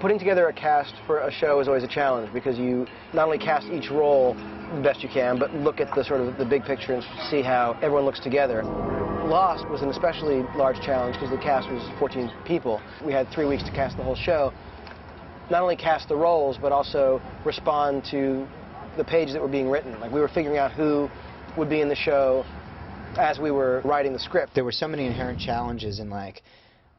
Putting together a cast for a show is always a challenge because you not only cast each role the best you can, but look at the sort of the big picture and see how everyone looks together. Lost was an especially large challenge because the cast was 14 people. We had 3 weeks to cast the whole show. Not only cast the roles, but also respond to the pages that were being written. Like, we were figuring out who would be in the show as we were writing the script. There were so many inherent challenges in, like,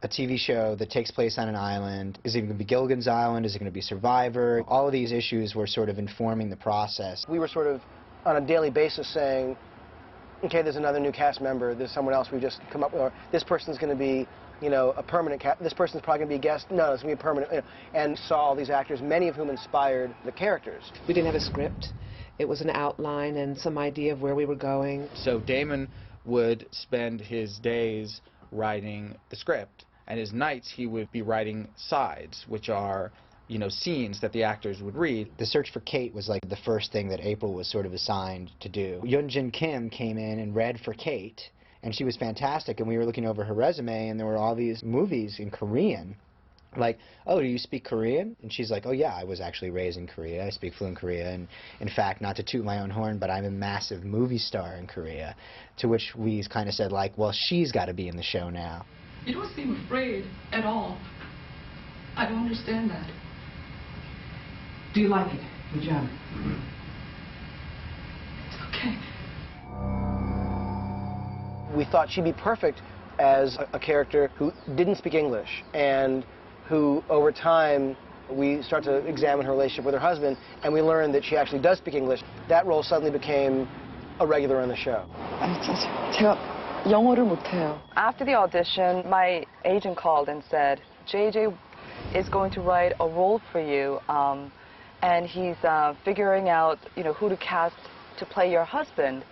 a TV show that takes place on an island. Is it going to be Gilligan's Island? Is it going to be Survivor? All of these issues were sort of informing the process. We were sort of on a daily basis saying, okay, there's another new cast member, there's someone else we've just come up with, or this person's going to be, you know, a permanent cast, this person's probably going to be a guest, no, it's going to be a permanent, you know, and saw all these actors, many of whom inspired the characters. We didn't have a script. It was an outline and some idea of where we were going. So Damon would spend his days writing the script, and his nights he would be writing sides, which are, you know, scenes that the actors would read. The search for Kate was like the first thing that April was sort of assigned to do. Yoon-jin Kim came in and read for Kate, and she was fantastic, and we were looking over her resume, and there were all these movies in Korean. Like, oh, do you speak Korean? And she's like, oh yeah, I was actually raised in Korea. I speak fluent Korean. And in fact, not to toot my own horn, but I'm a massive movie star in Korea. To which we kind of said, like, well, she's got to be in the show now. You don't seem afraid at all. I don't understand that. Do you like it? Good job. It's okay. We thought she'd be perfect as a character who didn't speak English, and who, over time, we start to examine her relationship with her husband, and we learned that she actually does speak English. That role suddenly became a regular on the show. 제가 영어를 못해요. After the audition, my agent called and said, JJ is going to write a role for you, and he's figuring out, you know, who to cast to play your husband.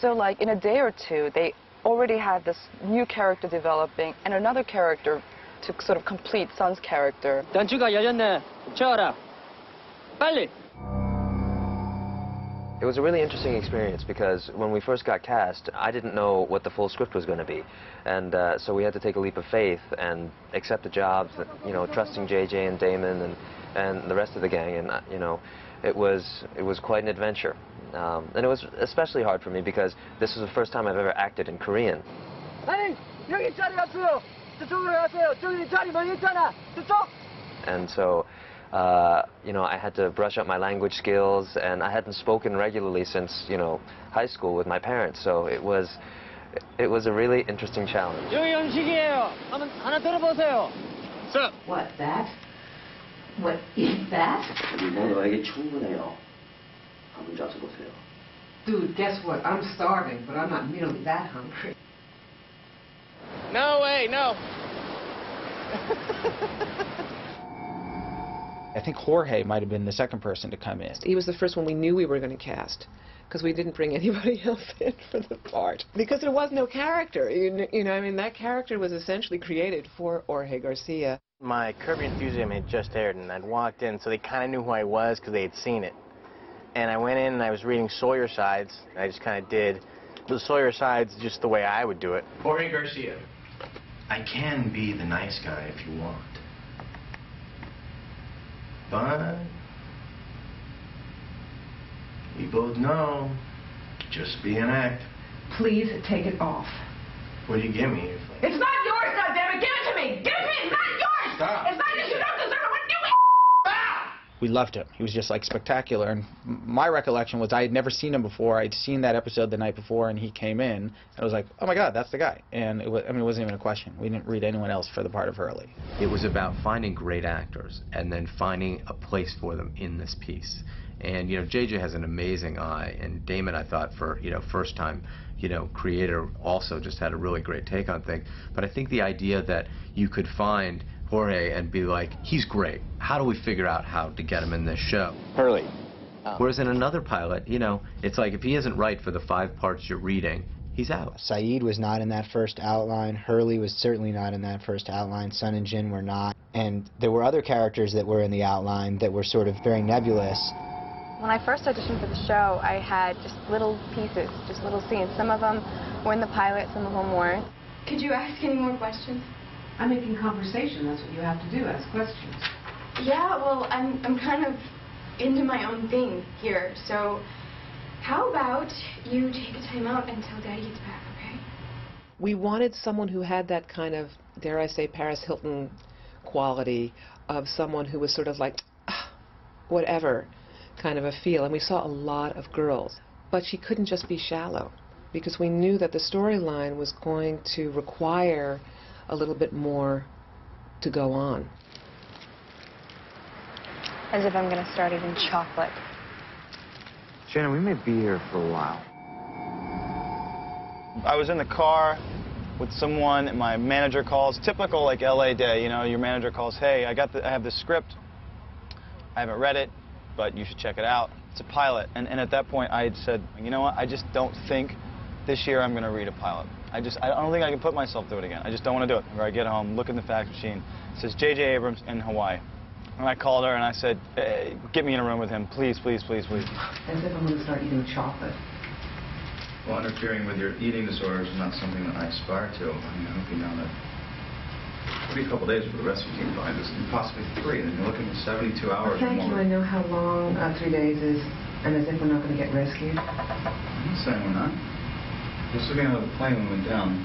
So, like, in a day or two, they already had this new character developing and another character to sort of complete Sun's character. 단추가 열렸네. 채워라. 빨리. It was a really interesting experience because when we first got cast, I didn't know what the full script was going to be. And so we had to take a leap of faith and accept the jobs, you know, trusting JJ and Damon and the rest of the gang. And, you know, it was quite an adventure. And it was especially hard for me because this was the first time I've ever acted in Korean. And so, you know, I had to brush up my language skills, and I hadn't spoken regularly since, you know, high school with my parents. So it was a really interesting challenge. 여기 음식이에요. 한번 하나 들어보세요. Sir. What, that? What is that? 너에게 충분해요. 한번 잡숴 보세요. Dude, guess what? I'm starving, but I'm not nearly that hungry. No way, no. I think Jorge might have been the second person to come in. He was the first one we knew we were going to cast, because we didn't bring anybody else in for the part. Because there was no character. You know, I mean, that character was essentially created for Jorge Garcia. My Curb Your Enthusiasm had just aired, and I'd walked in, so they kind of knew who I was because they had seen it. And I went in and I was reading Sawyer Sides. I just kind of did the Sawyer Sides just the way I would do it. Jorge Garcia. I can be the nice guy if you want. But we both know, just be an act. Please take it off. What do you give me? It's not yours, goddammit! Give it to me! Give it to me! It's not yours! Stop. It's not yours! You don't deserve it! What do you We loved him. He was just like spectacular. And my recollection was I had never seen him before. I'd seen that episode the night before, and he came in. And I was like, oh my God, that's the guy. And it was, I mean, it wasn't even a question. We didn't read anyone else for the part of Hurley. It was about finding great actors and then finding a place for them in this piece. And, you know, JJ has an amazing eye, and Damon, I thought, for, you know, first time, you know, creator, also just had a really great take on things. But I think the idea that you could find Jorge and be like, he's great. How do we figure out how to get him in this show? Hurley. Whereas in another pilot, you know, it's like if he isn't right for the 5 parts you're reading, he's out. Saeed was not in that first outline. Hurley was certainly not in that first outline. Sun and Jin were not. And there were other characters that were in the outline that were sort of very nebulous. When I first auditioned for the show, I had just little pieces, just little scenes. Some of them were in the pilot, some of them weren't. Could you ask any more questions? I'm making conversation. That's what you have to do, ask questions. Yeah, well, I'm kind of into my own thing here, so how about you take a time out until Daddy gets back, okay? We wanted someone who had that kind of, dare I say, Paris Hilton quality of someone who was sort of like, whatever kind of a feel. And we saw a lot of girls. But she couldn't just be shallow, because we knew that the storyline was going to require a little bit more to go on. As if I'm going to start eating chocolate. Jenna, we may be here for a while. I was in the car with someone, and my manager calls. Typical, like, LA day, you know, your manager calls, hey, I have this script. I haven't read it, but you should check it out. It's a pilot. And at that point, I had said, you know what, I just don't think this year I'm going to read a pilot. I don't think I can put myself through it again. I just don't want to do it. Where I get home, look in the fax machine, it says J.J. Abrams in Hawaii. And I called her and I said, hey, get me in a room with him, please, please, please, please. As if I'm going to start eating chocolate. Well, interfering with your eating disorders is not something that I aspire to. I mean, I hope you know that. It'll be a couple days for the rest of you to find this, and possibly 3, and you're looking at 72 hours or more. Thank you. I know how long 3 days is, and as if we're not going to get rescued. I'm not saying we're not. I was looking out of the plane when we went down.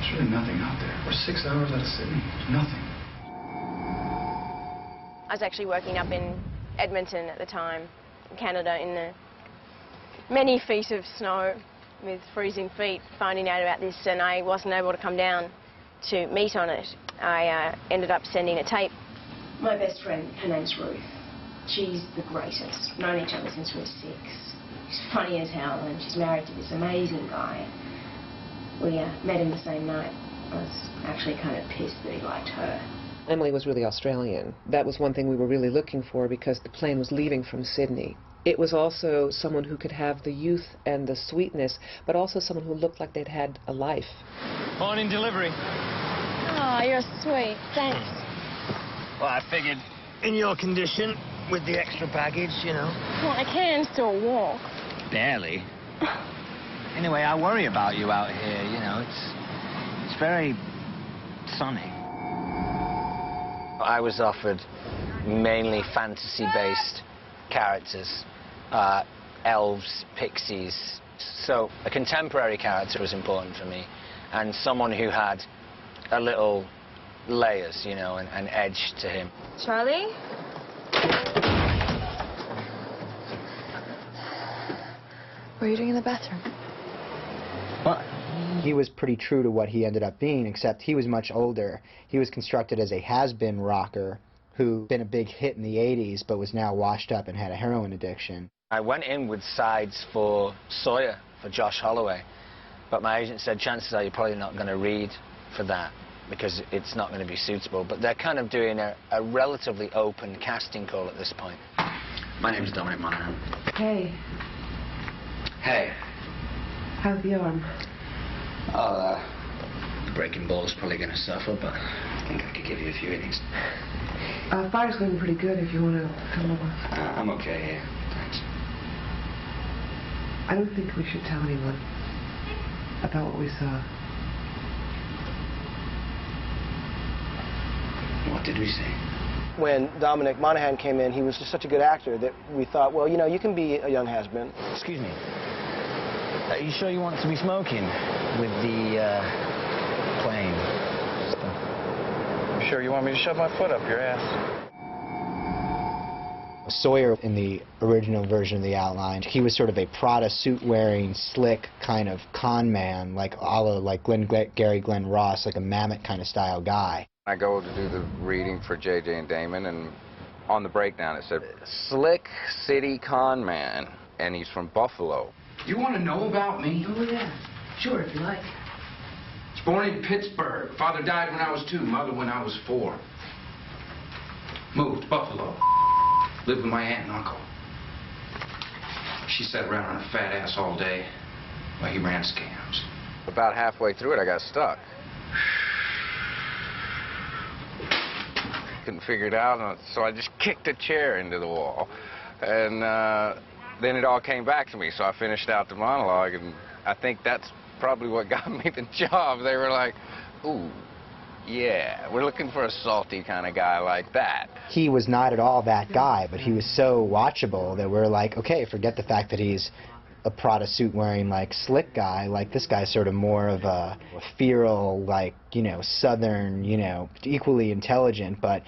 There's really nothing out there. We're 6 hours out of Sydney. There's nothing. I was actually working up in Edmonton at the time, in Canada, in the many feet of snow with freezing feet, finding out about this, and I wasn't able to come down to meet on it. I ended up sending a tape. My best friend, her name's Ruth. She's the greatest. Known each other since we were 6. She's funny as hell, and she's married to this amazing guy. We met him the same night. I was actually kind of pissed that he liked her. Emily was really Australian. That was one thing we were really looking for, because the plane was leaving from Sydney. It was also someone who could have the youth and the sweetness, but also someone who looked like they'd had a life. Morning delivery. Oh, you're sweet. Thanks. Well, I figured in your condition, with the extra baggage, you know. Well, I can still walk. Barely. Anyway, I worry about you out here, you know. It's very sunny. I was offered mainly fantasy-based characters, elves, pixies. So a contemporary character was important for me, and someone who had a little layers, you know, and edge to him. Charlie? What are you doing in the bathroom? What? He was pretty true to what he ended up being, except he was much older. He was constructed as a has-been rocker who'd been a big hit in the 80s, but was now washed up and had a heroin addiction. I went in with sides for Sawyer, for Josh Holloway, but my agent said, chances are you're probably not going to read for that, because it's not going to be suitable. But they're kind of doing a relatively open casting call at this point. My name's Dominic Monaghan. Hey. Hey. How's the arm? Oh, breaking ball's probably going to suffer, but I think I could give you a few innings. Fire's going pretty good if you want to come over. I'm okay here, thanks. I don't think we should tell anyone about what we saw. What did we see? When Dominic Monaghan came in, he was just such a good actor that we thought, well, you know, you can be a young has-been. Excuse me. Are you sure you want to be smoking with the plane? Sure, you want me to shove my foot up your ass? Sawyer, in the original version of the outline, he was sort of a Prada suit-wearing, slick kind of con man, like a la like Gary Glenn Ross, like a Mamet kind of style guy. I go to do the reading for J.J. and Damon, and on the breakdown it said, slick city con man, and he's from Buffalo. You want to know about me? Oh, yeah. Sure, if you like. I was born in Pittsburgh. Father died when I was 2, mother when I was 4. Moved to Buffalo. Lived with my aunt and uncle. She sat around on a fat ass all day while he ran scams. About halfway through it, I got stuck. Couldn't figure it out, so I just kicked a chair into the wall. And then it all came back to me, so I finished out the monologue, and I think that's probably what got me the job. They were like, ooh, Yeah, we're looking for a salty kind of guy like that. He was not at all that guy, but he was so watchable that we're like, okay, forget the fact that he's a Prada suit wearing like slick guy. Like this guy's sort of more of a feral, like, you know, southern, you know, equally intelligent, but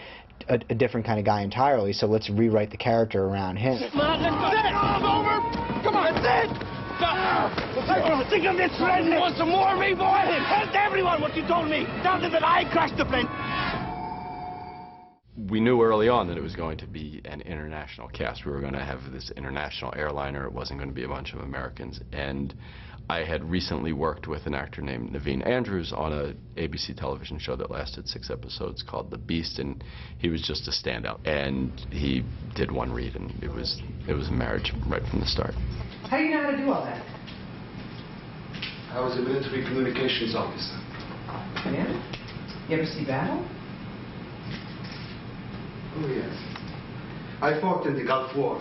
a different kind of guy entirely. So let's rewrite the character around him. Come on, that's it! Over! Come on, that's it! I think I'm this ready. You want some more of me, boy? Tell everyone what you told me. Tell them that I crashed the plane. We knew early on that it was going to be an international cast. We were going to have this international airliner. It wasn't going to be a bunch of Americans. And I had recently worked with an actor named Naveen Andrews on a ABC television show that lasted 6 episodes called The Beast, and he was just a standout. And he did one read, and it was a marriage right from the start. How do you know how to do all that? I was a military communications officer. Yeah? You ever see battle? Oh, yes. I fought in the Gulf War.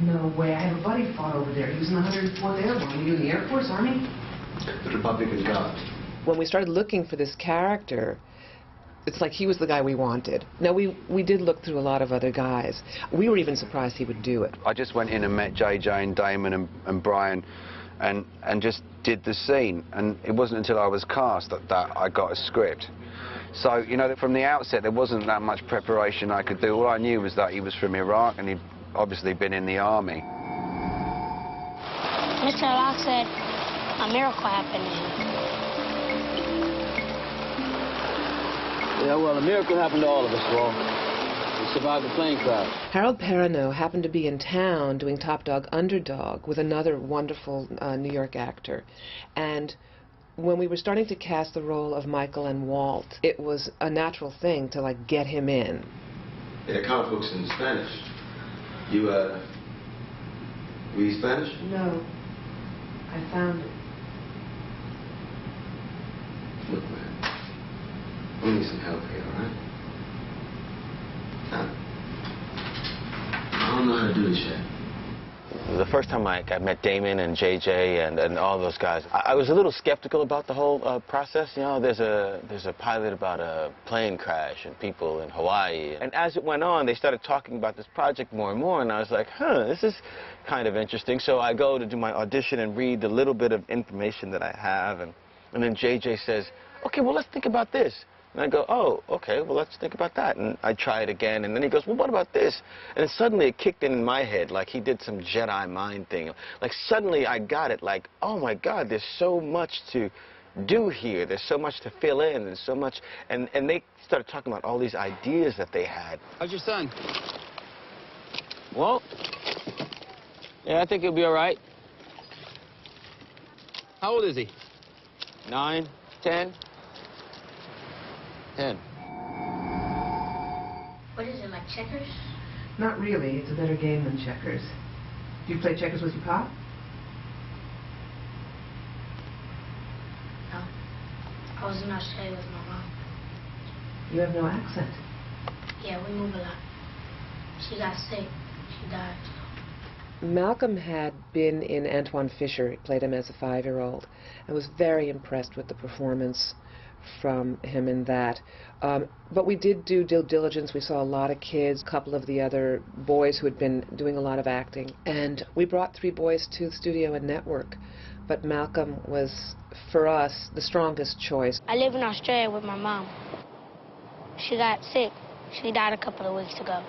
No way. I have a buddy fought over there. He was in the 104th Airborne. Were you in the Air Force, Army? The Republican Guard. When we started looking for this character, it's like he was the guy we wanted. Now, we did look through a lot of other guys. We were even surprised he would do it. I just went in and met JJ and Damon and Brian and just did the scene. And it wasn't until I was cast that I got a script. So, you know, from the outset, there wasn't that much preparation I could do. All I knew was that he was from Iraq and he'd obviously been in the army. Mr. Locke said a miracle happened to him. Yeah, well, a miracle happened to all of us, Walt. We survived the plane crash. Harold Perrineau happened to be in town doing Top Dog Underdog with another wonderful New York actor. And when we were starting to cast the role of Michael and Walt, it was a natural thing to, like, get him in. Yeah, comic books in Spanish. You, read Spanish? No. I found it. Look, man. We need some help here, all right? I don't know how to do this yet. The first time I met Damon and JJ and all those guys, I was a little skeptical about the whole process. You know, there's a pilot about a plane crash and people in Hawaii. And as it went on, they started talking about this project more and more, and I was like, this is kind of interesting. So I go to do my audition and read the little bit of information that I have, and then JJ says, okay, well, let's think about this. And I go, oh, okay, well, let's think about that. And I try it again, and then he goes, well, what about this? And then suddenly it kicked in my head, like he did some Jedi mind thing. Like suddenly I got it, like, oh, my God, there's so much to do here. There's so much to fill in. There's so much. And they started talking about all these ideas that they had. How's your son? Walt? Yeah, I think he'll be all right. How old is he? 9, 10? 10. What is it, like checkers? Not really. It's a better game than checkers. Do you play checkers with your pop? No. I was in Australia with my mom. You have no accent. Yeah, we move a lot. She got sick. She died. Malcolm had been in Antoine Fisher. He played him as a 5-year-old and was very impressed with the performance from him in that. But we did do due diligence. We saw a lot of kids, a couple of the other boys who had been doing a lot of acting. And we brought 3 boys to the studio and network. But Malcolm was, for us, the strongest choice. I live in Australia with my mom. She got sick. She died a couple of weeks ago.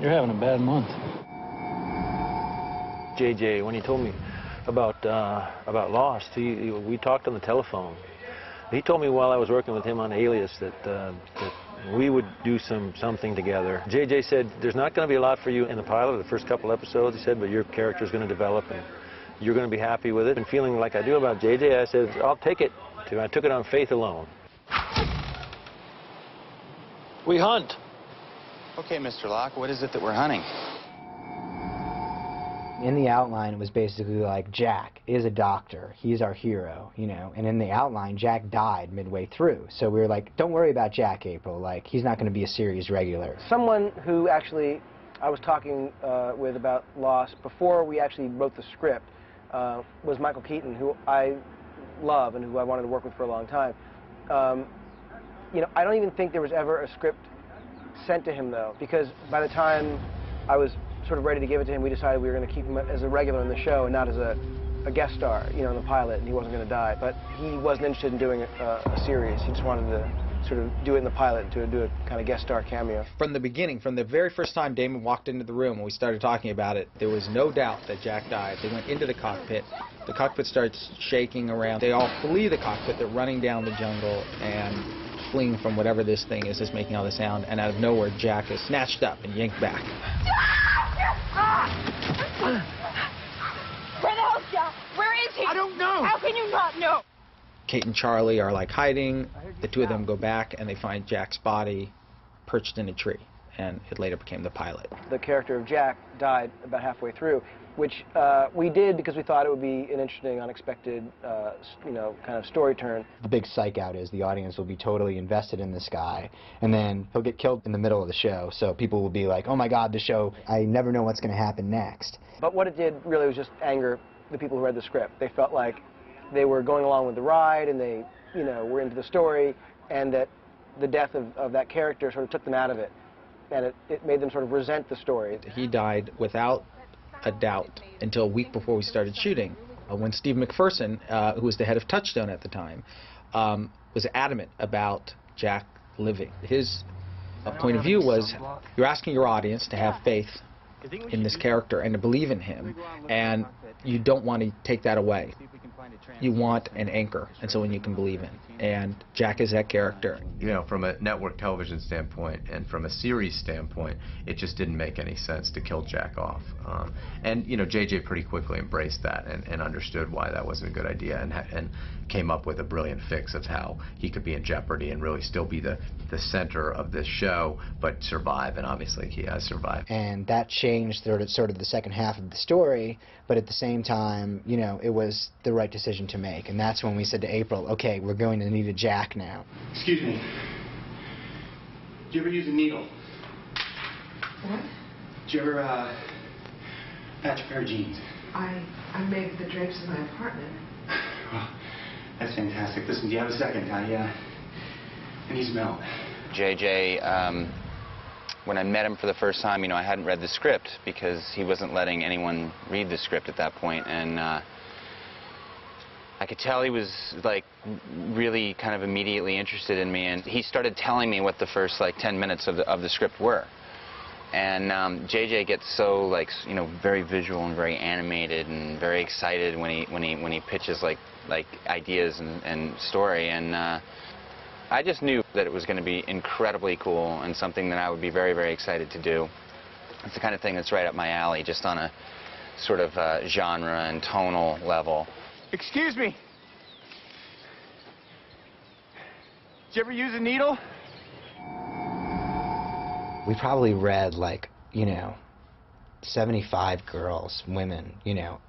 You're having a bad month. JJ, when he told me about Lost, we talked on the telephone. He told me while I was working with him on Alias that we would do something together. JJ said, there's not going to be a lot for you in the pilot, the first couple episodes, he said, but your character's going to develop and you're going to be happy with it. And feeling like I do about JJ, I said, I'll take it. I took it on faith alone. We hunt. Okay, Mr. Locke, what is it that we're hunting? In the outline, it was basically like, Jack is a doctor. He's our hero, you know. And in the outline, Jack died midway through. So we were like, don't worry about Jack, April. Like, he's not going to be a series regular. Someone who actually I was talking with about Lost before we actually wrote the script was Michael Keaton, who I love and who I wanted to work with for a long time. You know, I don't even think there was ever a script sent to him, though, because by the time I was sort of ready to give it to him, we decided we were going to keep him as a regular in the show and not as a guest star, you know, in the pilot, and he wasn't going to die. But he wasn't interested in doing a series. He just wanted to sort of do it in the pilot, to do a kind of guest star cameo. From the beginning, from the very first time Damon walked into the room and we started talking about it, there was no doubt that Jack died. They went into the cockpit. The cockpit starts shaking around. They all flee the cockpit. They're running down the jungle and fleeing from whatever this thing is that's making all the sound, and out of nowhere Jack is snatched up and yanked back. Where the hell's Jack? Where is he? I don't know. How can you not know? Kate and Charlie are like hiding. The two of them go back and they find Jack's body perched in a tree, and it later became the pilot. The character of Jack died about halfway through, which we did because we thought it would be an interesting, unexpected, you know, kind of story turn. The big psych out is the audience will be totally invested in this guy, and then he'll get killed in the middle of the show, so people will be like, oh my God, the show, I never know what's going to happen next. But what it did really was just anger the people who read the script. They felt like they were going along with the ride, and they, you know, were into the story, and that the death of that character sort of took them out of it, and it made them sort of resent the story. He died without a doubt until a week before we started shooting, when Steve McPherson, who was the head of Touchstone at the time, was adamant about Jack living. His point of view was, you're asking your audience to have faith in this character and to believe in him, and you don't want to take that away. You want an anchor, and someone you can believe in, and Jack is that character. You know, from a network television standpoint and from a series standpoint, it just didn't make any sense to kill Jack off. And, you know, JJ pretty quickly embraced that and understood why that wasn't a good idea, and came up with a brilliant fix of how he could be in jeopardy and really still be the center of this show, but survive, and obviously he has survived. And that changed sort of the second half of the story, but at the same time, you know, it was the right decision to make, and that's when we said to April, okay, we're going to need a Jack now. Excuse me. Do you ever use a needle? What? Do you ever, patch a pair of jeans? I made the drapes in my apartment. Well, that's fantastic. Listen, do you have a second? I need some help. JJ, when I met him for the first time, you know, I hadn't read the script because he wasn't letting anyone read the script at that point, and I could tell he was like really kind of immediately interested in me, and he started telling me what the first like 10 minutes of the script were. And JJ gets so like, you know, very visual and very animated and very excited when he pitches like ideas and story, and I just knew that it was going to be incredibly cool and something that I would be very, very excited to do. It's the kind of thing that's right up my alley, just on a sort of genre and tonal level. Excuse me. Did you ever use a needle? We probably read, like, you know, 75 girls, women, you know,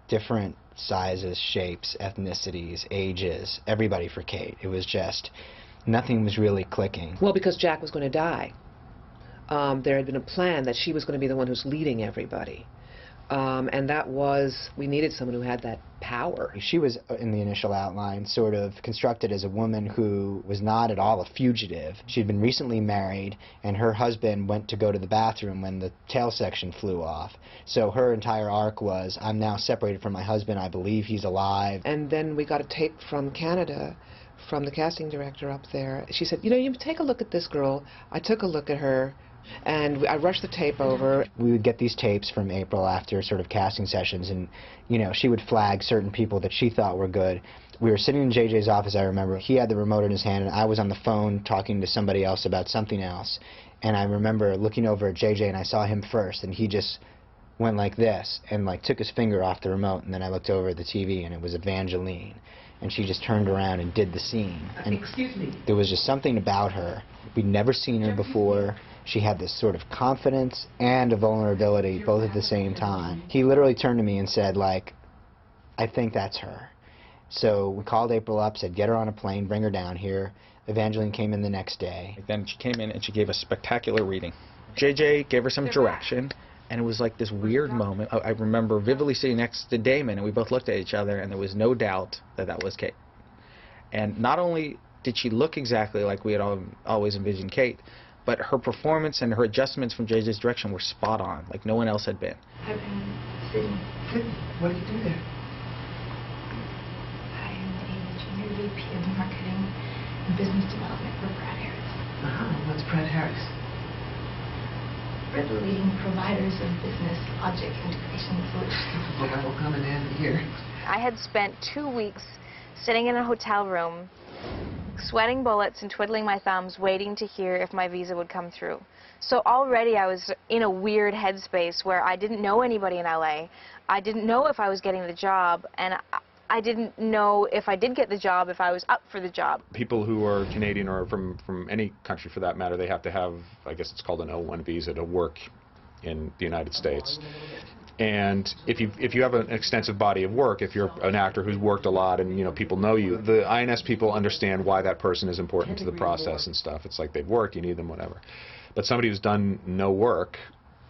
different sizes, shapes, ethnicities, ages, everybody for Kate. It was just, nothing was really clicking. Well, because Jack was going to die. There had been a plan that she was going to be the one who's leading everybody. And that was, we needed someone who had that power. She was, in the initial outline, sort of constructed as a woman who was not at all a fugitive. She'd been recently married, and her husband went to go to the bathroom when the tail section flew off. So her entire arc was, I'm now separated from my husband, I believe he's alive. And then we got a tape from Canada, from the casting director up there. She said, you know, you take a look at this girl. I took a look at her, and I rushed the tape over. We would get these tapes from April after sort of casting sessions, and, you know, she would flag certain people that she thought were good. We were sitting in JJ's office, I remember. He had the remote in his hand, and I was on the phone talking to somebody else about something else. And I remember looking over at JJ, and I saw him first, and he just went like this, and like took his finger off the remote, and then I looked over at the TV, and it was Evangeline. And she just turned around and did the scene. And excuse me. There was just something about her. We'd never seen her before. She had this sort of confidence and a vulnerability both at the same time. He literally turned to me and said, like, I think that's her. So we called April up, said, get her on a plane, bring her down here. Evangeline came in the next day. Then she came in and she gave a spectacular reading. JJ gave her some direction, and it was like this weird moment. I remember vividly sitting next to Damon, and we both looked at each other, and there was no doubt that that was Kate. And not only did she look exactly like we had always envisioned Kate, but her performance and her adjustments from JJ's direction were spot on, like no one else had been. I've been sitting. Good. What do you do there? I am a junior VP of Marketing and Business Development for Pratt Harris. What's Pratt Harris? We're the leading providers of business logic integration solutions. Well, I will come in handy here. I had spent 2 weeks sitting in a hotel room, sweating bullets and twiddling my thumbs, waiting to hear if my visa would come through. So already I was in a weird headspace where I didn't know anybody in LA. I didn't know if I was getting the job, and I didn't know if I did get the job, if I was up for the job. People who are Canadian or from any country for that matter, they have to have, I guess it's called an O1 visa to work in the United States. And if you have an extensive body of work, if you're an actor who's worked a lot and, you know, people know you, the INS people understand why that person is important to the process and stuff. It's like they've worked, you need them, whatever. But somebody who's done no work,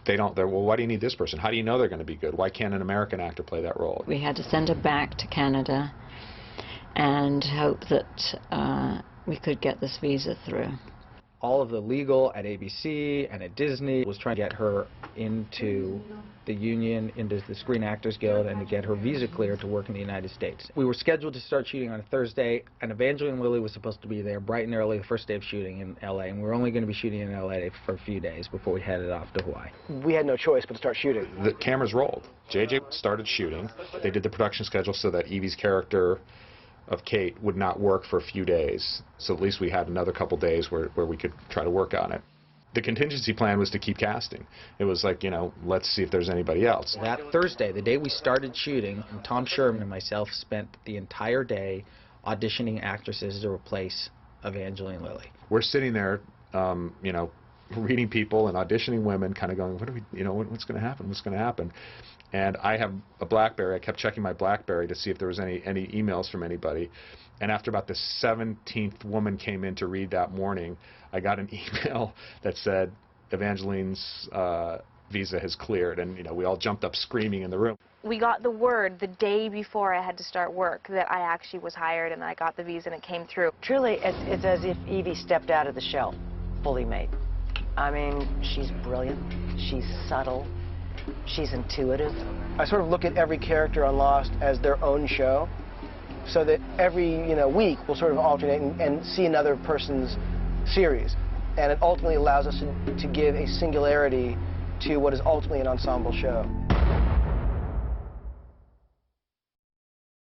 they're, well, why do you need this person? How do you know they're going to be good? Why can't an American actor play that role? We had to send her back to Canada and hope that we could get this visa through. All of the legal at ABC and at Disney was trying to get her into the union, into the Screen Actors Guild, and to get her visa cleared to work in the United States. We were scheduled to start shooting on a Thursday, and Evangeline Lilly was supposed to be there bright and early the first day of shooting in LA, and we were only going to be shooting in LA for a few days before we headed off to Hawaii. We had no choice but to start shooting. The cameras rolled. JJ started shooting. They did the production schedule so that Evie's character of Kate would not work for a few days, so at least we had another couple days where we could try to work on it. The contingency plan was to keep casting. It was like, you know, let's see if there's anybody else. That Thursday, the day we started shooting, Tom Sherman and myself spent the entire day auditioning actresses to replace Evangeline Lilly. We're sitting there, you know, reading people and auditioning women, kind of going, what do we, you know, what's going to happen? What's going to happen? And I have a BlackBerry. I kept checking my BlackBerry to see if there was any emails from anybody. And after about the 17th woman came in to read that morning, I got an email that said Evangeline's visa has cleared, and you know, we all jumped up screaming in the room. We got the word the day before I had to start work that I actually was hired and I got the visa and it came through. Truly, it's as if Evie stepped out of the shell, fully made. I mean, she's brilliant, she's subtle, she's intuitive. I sort of look at every character on Lost as their own show, so that every week we'll sort of alternate and see another person's series, and it ultimately allows us to give a singularity to what is ultimately an ensemble show.